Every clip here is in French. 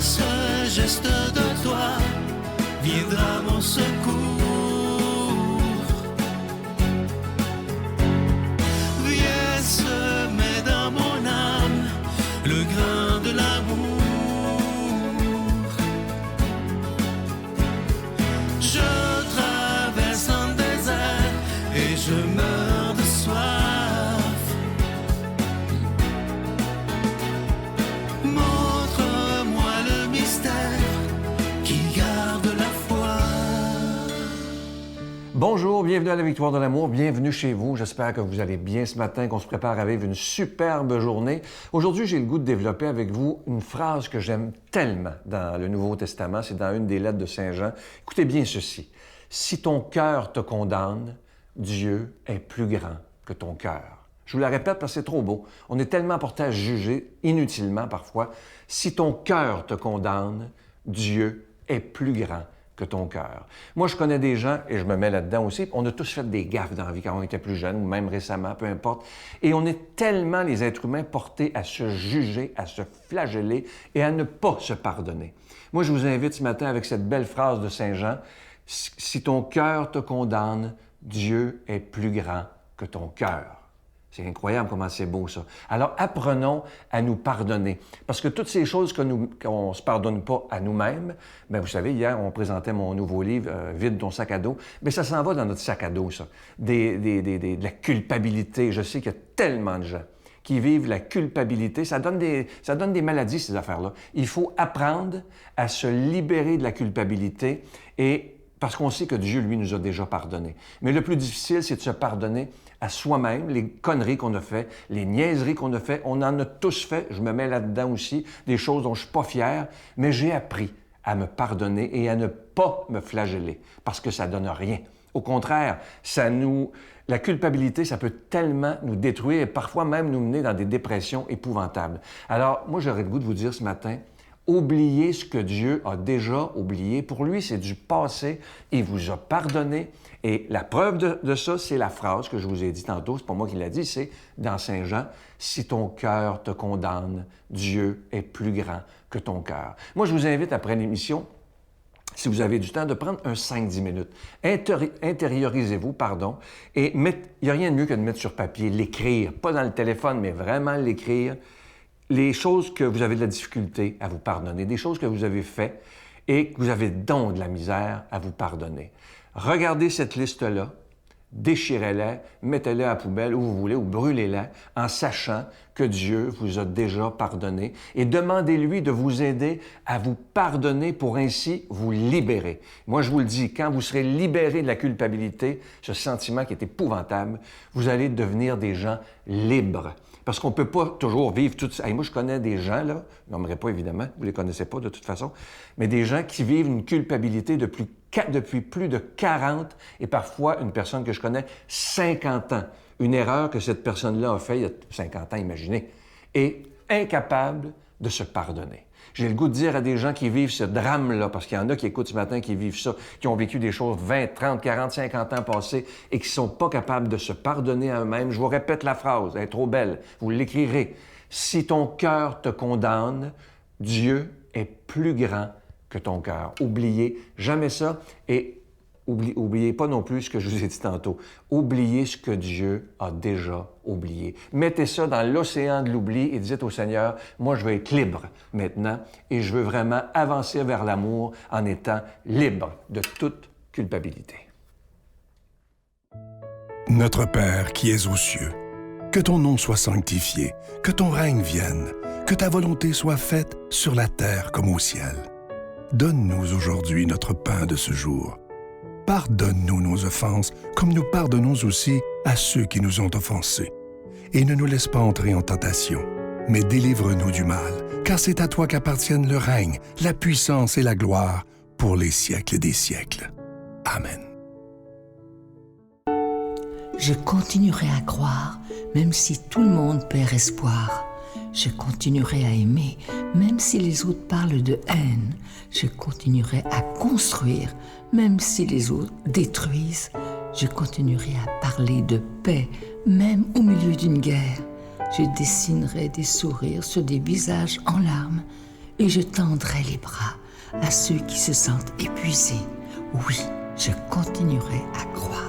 ce geste de toi viendra mon secours. Viens semer dans mon âme le grain de l'amour. Je traverse un désert et je meurs de soif. Montre-moi le mystère qui garde la foi. Bonjour, bienvenue à la Victoire de l'amour, bienvenue chez vous. J'espère que vous allez bien ce matin, qu'on se prépare à vivre une superbe journée. Aujourd'hui, j'ai le goût de développer avec vous une phrase que j'aime tellement dans le Nouveau Testament. C'est dans une des lettres de Saint Jean. Écoutez bien ceci. Si ton cœur te condamne, Dieu est plus grand que ton cœur. Je vous la répète parce que c'est trop beau. On est tellement porté à juger, inutilement parfois. Si ton cœur te condamne, Dieu est plus grand que ton cœur. Moi, je connais des gens, et je me mets là-dedans aussi, on a tous fait des gaffes dans la vie quand on était plus jeune, ou même récemment, peu importe. Et on est tellement, les êtres humains, portés à se juger, à se flageller et à ne pas se pardonner. Moi, je vous invite ce matin avec cette belle phrase de Saint Jean, « Si ton cœur te condamne, Dieu est plus grand que ton cœur. » C'est incroyable comment c'est beau, ça. Alors, apprenons à nous pardonner. Parce que toutes ces choses qu'on ne se pardonne pas à nous-mêmes, bien, vous savez, hier, on présentait mon nouveau livre, Vide ton sac à dos. Bien, ça s'en va dans notre sac à dos, ça. De la culpabilité. Je sais qu'il y a tellement de gens qui vivent la culpabilité. Ça donne des maladies, ces affaires-là. Il faut apprendre à se libérer de la culpabilité et parce qu'on sait que Dieu, lui, nous a déjà pardonné. Mais le plus difficile, c'est de se pardonner à soi-même, les conneries qu'on a fait, les niaiseries qu'on a fait. On en a tous fait, je me mets là-dedans aussi, des choses dont je suis pas fier, mais j'ai appris à me pardonner et à ne pas me flageller, parce que ça donne rien. Au contraire, la culpabilité, ça peut tellement nous détruire et parfois même nous mener dans des dépressions épouvantables. Alors, moi, j'aurais le goût de vous dire ce matin, oubliez ce que Dieu a déjà oublié. Pour lui, c'est du passé. Il vous a pardonné. Et la preuve de ça, c'est la phrase que je vous ai dit tantôt. C'est pas moi qui l'a dit, c'est dans Saint Jean. « Si ton cœur te condamne, Dieu est plus grand que ton cœur. » Moi, je vous invite après l'émission, si vous avez du temps, de prendre un 5-10 minutes. Intériorisez-vous, et il n'y a rien de mieux que de mettre sur papier, l'écrire. Pas dans le téléphone, mais vraiment l'écrire. Les choses que vous avez de la difficulté à vous pardonner, des choses que vous avez faites et que vous avez donc de la misère à vous pardonner. Regardez cette liste-là, déchirez-la, mettez-la à la poubelle où vous voulez ou brûlez-la en sachant que Dieu vous a déjà pardonné et demandez-lui de vous aider à vous pardonner pour ainsi vous libérer. Moi, je vous le dis, quand vous serez libéré de la culpabilité, ce sentiment qui est épouvantable, vous allez devenir des gens libres. Parce qu'on ne peut pas toujours vivre tout ça. Hey, moi, je connais des gens, là, je n'aimerais pas évidemment, vous ne les connaissez pas de toute façon, mais des gens qui vivent une culpabilité depuis plus de 40 et parfois une personne que je connais 50 ans. Une erreur que cette personne-là a faite il y a 50 ans, imaginez, et incapable de se pardonner. J'ai le goût de dire à des gens qui vivent ce drame-là, parce qu'il y en a qui écoutent ce matin, qui vivent ça, qui ont vécu des choses 20, 30, 40, 50 ans passés et qui ne sont pas capables de se pardonner à eux-mêmes. Je vous répète la phrase, elle est trop belle, vous l'écrirez. Si ton cœur te condamne, Dieu est plus grand que ton cœur. Oubliez jamais ça et oubliez pas non plus ce que je vous ai dit tantôt. Oubliez ce que Dieu a déjà oublié. Mettez ça dans l'océan de l'oubli et dites au Seigneur, moi je veux être libre maintenant et je veux vraiment avancer vers l'amour en étant libre de toute culpabilité. Notre Père qui es aux cieux, que ton nom soit sanctifié, que ton règne vienne, que ta volonté soit faite sur la terre comme au ciel. Donne-nous aujourd'hui notre pain de ce jour. Pardonne-nous nos offenses, comme nous pardonnons aussi à ceux qui nous ont offensés. Et ne nous laisse pas entrer en tentation, mais délivre-nous du mal, car c'est à toi qu'appartiennent le règne, la puissance et la gloire pour les siècles des siècles. Amen. Je continuerai à croire, même si tout le monde perd espoir. Je continuerai à aimer, même si les autres parlent de haine. Je continuerai à construire, même si les autres détruisent. Je continuerai à parler de paix, même au milieu d'une guerre. Je dessinerai des sourires sur des visages en larmes. et je tendrai les bras à ceux qui se sentent épuisés. Oui, je continuerai à croire.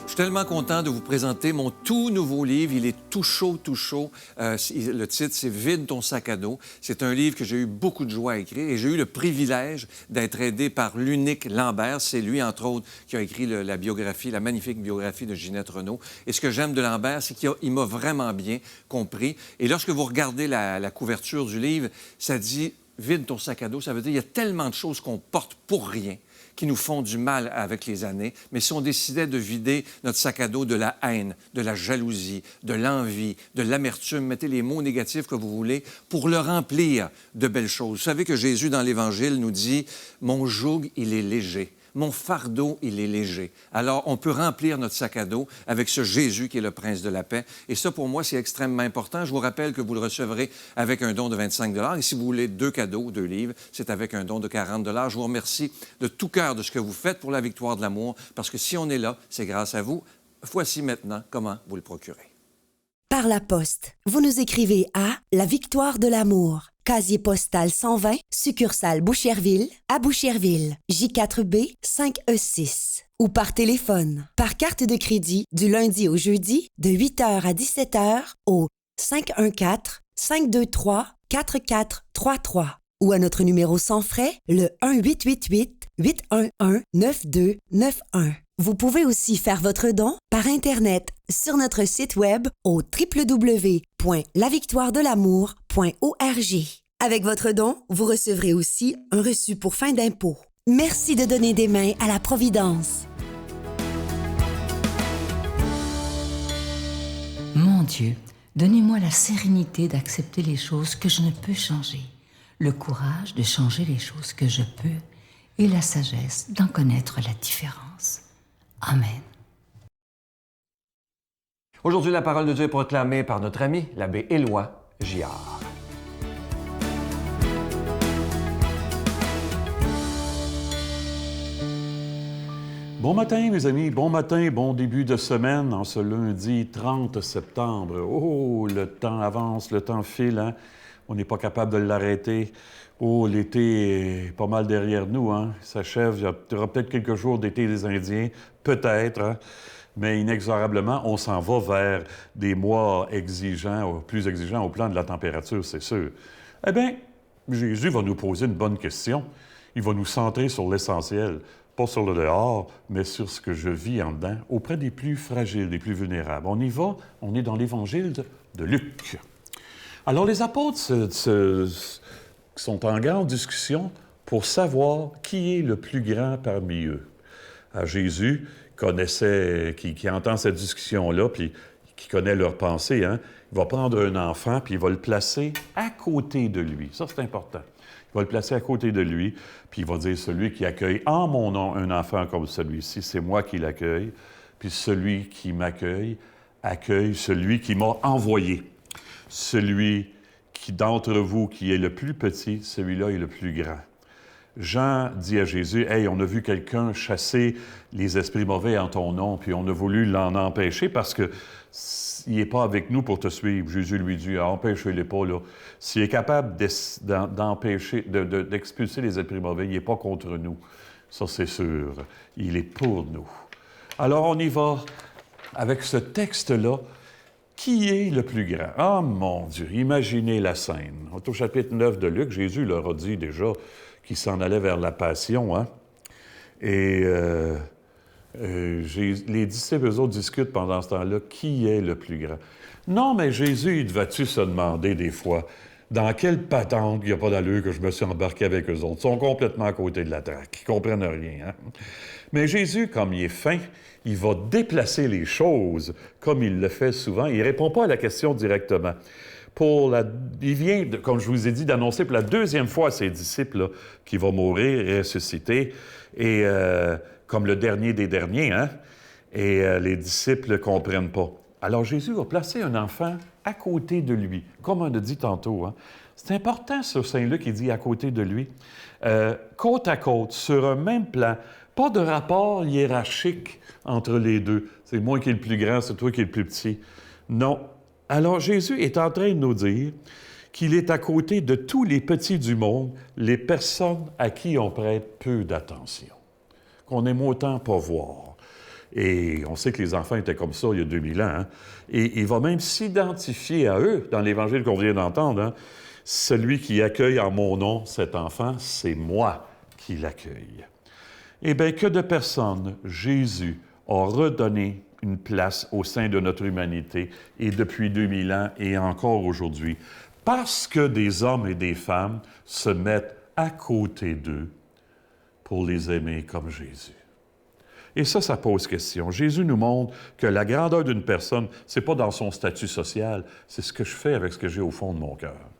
Je suis tellement content de vous présenter mon tout nouveau livre. Il est tout chaud, tout chaud. Le titre, c'est « Vide ton sac à dos ». C'est un livre que j'ai eu beaucoup de joie à écrire et j'ai eu le privilège d'être aidé par l'unique Lambert. C'est lui, entre autres, qui a écrit la biographie, la magnifique biographie de Ginette Renault. Et ce que j'aime de Lambert, c'est qu'il m'a vraiment bien compris. Et lorsque vous regardez la couverture du livre, ça dit « Vide ton sac à dos ». Ça veut dire qu'il y a tellement de choses qu'on porte pour rien, qui nous font du mal avec les années. Mais si on décidait de vider notre sac à dos de la haine, de la jalousie, de l'envie, de l'amertume, mettez les mots négatifs que vous voulez, pour le remplir de belles choses. Vous savez que Jésus, dans l'Évangile, nous dit « Mon joug, il est léger. Mon fardeau, il est léger. » Alors, on peut remplir notre sac à dos avec ce Jésus qui est le Prince de la paix. Et ça, pour moi, c'est extrêmement important. Je vous rappelle que vous le recevrez avec un don de 25 $. Et si vous voulez 2 cadeaux, 2 livres, c'est avec un don de 40 $. Je vous remercie de tout cœur de ce que vous faites pour la victoire de l'amour, parce que si on est là, c'est grâce à vous. Voici maintenant comment vous le procurez. Par la poste, vous nous écrivez à La Victoire de l'amour, casier postal 120, succursale Boucherville, à Boucherville, J4B 5E6. Ou par téléphone, par carte de crédit, du lundi au jeudi, de 8h à 17h, au 514-523-4433. Ou à notre numéro sans frais, le 1-888-811-9291. Vous pouvez aussi faire votre don par Internet sur notre site web au www.lavictoiredelamour.org. Avec votre don, vous recevrez aussi un reçu pour fin d'impôt. Merci de donner des mains à la Providence. Mon Dieu, donnez-moi la sérénité d'accepter les choses que je ne peux changer, le courage de changer les choses que je peux et la sagesse d'en connaître la différence. Amen. Aujourd'hui, la parole de Dieu est proclamée par notre ami, l'abbé Éloi Giard. Bon matin, mes amis. Bon matin, bon début de semaine en ce lundi 30 septembre. Oh, le temps avance, le temps file, hein? On n'est pas capable de l'arrêter. Oh, l'été est pas mal derrière nous, hein? Il s'achève. Il y aura peut-être quelques jours d'été des Indiens, peut-être, hein? Mais inexorablement, on s'en va vers des mois exigeants, plus exigeants au plan de la température, c'est sûr. Eh bien, Jésus va nous poser une bonne question. Il va nous centrer sur l'essentiel. Pas sur le dehors, mais sur ce que je vis en dedans, auprès des plus fragiles, des plus vulnérables. On y va, on est dans l'Évangile de Luc. Alors, les apôtres sont en grande discussion pour savoir qui est le plus grand parmi eux. Alors, Jésus connaissait, qui entend cette discussion-là, puis qui connaît leurs pensées, hein, il va prendre un enfant, puis il va le placer à côté de lui. Ça, c'est important. Il va le placer à côté de lui, puis il va dire, celui qui accueille en mon nom un enfant comme celui-ci, c'est moi qui l'accueille, puis celui qui m'accueille accueille celui qui m'a envoyé. Celui d'entre vous qui est le plus petit, celui-là est le plus grand. Jean dit à Jésus, « Hey, on a vu quelqu'un chasser les esprits mauvais en ton nom, puis on a voulu l'en empêcher parce que il n'est pas avec nous pour te suivre. » Jésus lui dit, « Empêchez-les pas, là. S'il est capable d'expulser les esprits mauvais, il n'est pas contre nous. Ça, c'est sûr. Il est pour nous. » Alors, on y va avec ce texte-là. Qui est le plus grand? Ah, mon Dieu, imaginez la scène. Au chapitre 9 de Luc, Jésus leur a dit déjà qu'il s'en allait vers la passion, hein? Et les disciples, eux autres, discutent pendant ce temps-là, qui est le plus grand? Non, mais Jésus, il devait-tu se demander des fois, dans quelle patente il n'y a pas d'allure que je me suis embarqué avec eux autres? Ils sont complètement à côté de la traque, ils ne comprennent rien, hein? Mais Jésus, comme il est fin, il va déplacer les choses, comme il le fait souvent. Il ne répond pas à la question directement. Il vient, comme je vous ai dit, d'annoncer pour la deuxième fois à ses disciples là, qu'il va mourir et ressusciter, et comme le dernier des derniers, hein? Et les disciples ne comprennent pas. Alors Jésus va placer un enfant à côté de lui, comme on a dit tantôt, hein? C'est important, ce Saint-Luc, il dit à côté de lui, côte à côte, sur un même plan. Pas de rapport hiérarchique entre les deux. C'est moi qui est le plus grand, c'est toi qui es le plus petit. Non, Alors Jésus est en train de nous dire qu'il est à côté de tous les petits du monde, les personnes à qui on prête peu d'attention, qu'on aime autant pas voir. Et on sait que les enfants étaient comme ça il y a 2000 ans. Hein? Et il va même s'identifier à eux dans l'Évangile qu'on vient d'entendre. Hein? Celui qui accueille en mon nom cet enfant, c'est moi qui l'accueille. Eh bien, que de personnes Jésus a redonné une place au sein de notre humanité, et depuis 2000 ans et encore aujourd'hui, parce que des hommes et des femmes se mettent à côté d'eux pour les aimer comme Jésus. Et ça pose question. Jésus nous montre que la grandeur d'une personne, c'est pas dans son statut social, c'est ce que je fais avec ce que j'ai au fond de mon cœur.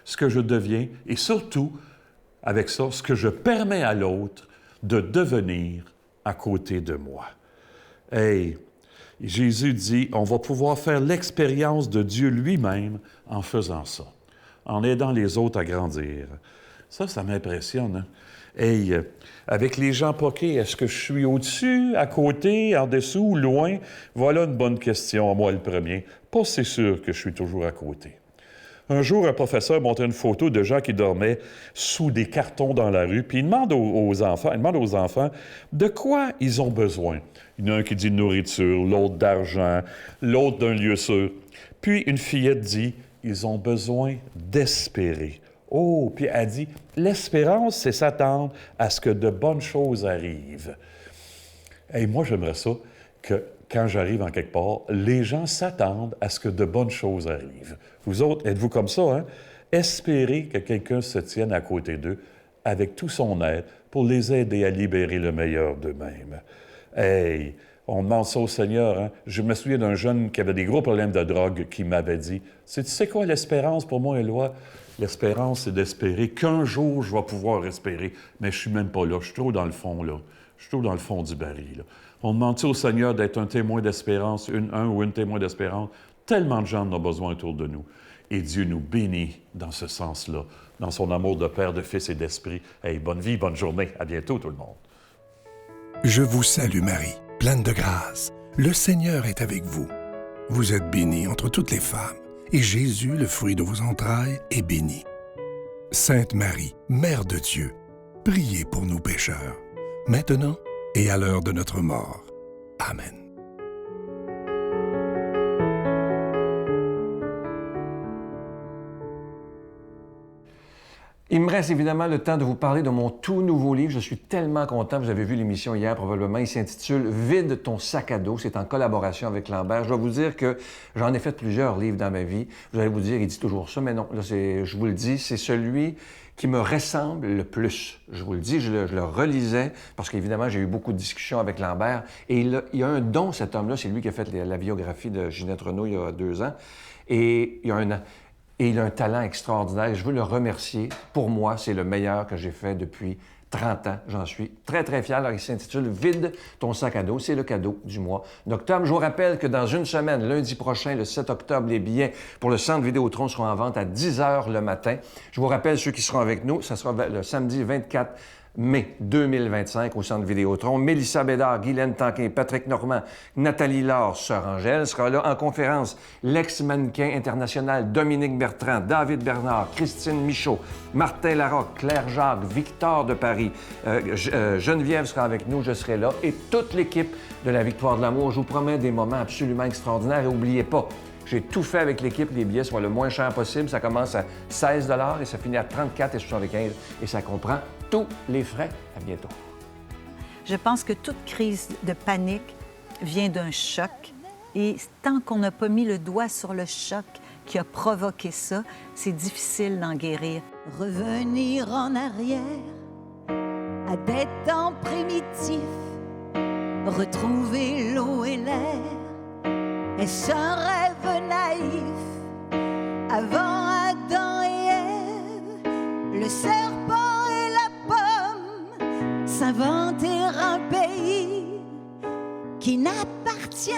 Ce que je deviens, et surtout, avec ça, ce que je permets à l'autre de devenir à côté de moi. Hey, Jésus dit, on va pouvoir faire l'expérience de Dieu lui-même en faisant ça, en aidant les autres à grandir. Ça m'impressionne. Hein? Hey, avec les gens poqués, est-ce que je suis au-dessus, à côté, en dessous, loin? Voilà une bonne question, à moi le premier. Pas si sûr que je suis toujours à côté. Un jour, un professeur montrait une photo de gens qui dormaient sous des cartons dans la rue, puis il demande aux enfants de quoi ils ont besoin. Il y en a un qui dit de nourriture, l'autre d'argent, l'autre d'un lieu sûr. Puis une fillette dit, ils ont besoin d'espérer. Oh, puis elle dit, l'espérance, c'est s'attendre à ce que de bonnes choses arrivent. Et moi, j'aimerais ça que quand j'arrive en quelque part, les gens s'attendent à ce que de bonnes choses arrivent. Vous autres, êtes-vous comme ça, hein? Espérez que quelqu'un se tienne à côté d'eux avec tout son aide pour les aider à libérer le meilleur d'eux-mêmes. Hey, on demande ça au Seigneur. Hein? Je me souviens d'un jeune qui avait des gros problèmes de drogue qui m'avait dit, « Tu sais quoi l'espérance pour moi, Éloi? L'espérance, c'est d'espérer qu'un jour, je vais pouvoir respirer. Mais je suis même pas là. Je suis trop dans le fond, là. Je suis trop dans le fond du baril, là. » On demande au Seigneur d'être un témoin d'espérance, un ou une témoin d'espérance. Tellement de gens en ont besoin autour de nous. Et Dieu nous bénit dans ce sens-là, dans son amour de Père, de Fils et d'Esprit. Hey, bonne vie, bonne journée. À bientôt, tout le monde. Je vous salue Marie, pleine de grâce. Le Seigneur est avec vous. Vous êtes bénie entre toutes les femmes, et Jésus, le fruit de vos entrailles, est béni. Sainte Marie, Mère de Dieu, priez pour nous pécheurs, maintenant et à l'heure de notre mort. Amen. Il me reste évidemment le temps de vous parler de mon tout nouveau livre. Je suis tellement content. Vous avez vu l'émission hier probablement. Il s'intitule « Vide ton sac à dos ». C'est en collaboration avec Lambert. Je dois vous dire que j'en ai fait plusieurs livres dans ma vie. Vous allez vous dire, il dit toujours ça, mais non. Là, je vous le dis, c'est celui qui me ressemble le plus. Je vous le dis, je le relisais parce qu'évidemment, j'ai eu beaucoup de discussions avec Lambert. Et il a un don, cet homme-là. C'est lui qui a fait la biographie de Ginette Renault il y a 2 ans. Et il y a un an. Et il a un talent extraordinaire. Je veux le remercier. Pour moi, c'est le meilleur que j'ai fait depuis 30 ans. J'en suis très, très fier. Alors, il s'intitule « Vide ton sac à dos ». C'est le cadeau du mois d'octobre. Je vous rappelle que dans une semaine, lundi prochain, le 7 octobre, les billets pour le Centre Vidéotron seront en vente à 10 h le matin. Je vous rappelle ceux qui seront avec nous. Ça sera le samedi 24 mai 2025 au Centre Vidéotron. Mélissa Bédard, Guylaine Tanquin, Patrick Normand, Nathalie Laure, Sœur Angèle sera là en conférence. L'ex-mannequin international Dominique Bertrand, David Bernard, Christine Michaud, Martin Larocque, Claire Jacques, Victor de Paris, Geneviève sera avec nous, je serai là, et toute l'équipe de la Victoire de l'amour. Je vous promets des moments absolument extraordinaires et n'oubliez pas, j'ai tout fait avec l'équipe. Les billets sont le moins cher possible. Ça commence à 16 $ et ça finit à 34,75 et ça comprend tous les frais. À bientôt. Je pense que toute crise de panique vient d'un choc. Et tant qu'on n'a pas mis le doigt sur le choc qui a provoqué ça, c'est difficile d'en guérir. Revenir en arrière à des temps primitifs, retrouver l'eau et l'air. Est-ce un rêve naïf? Avant Adam et Ève, le serpent et la pomme, s'inventer un pays qui n'appartient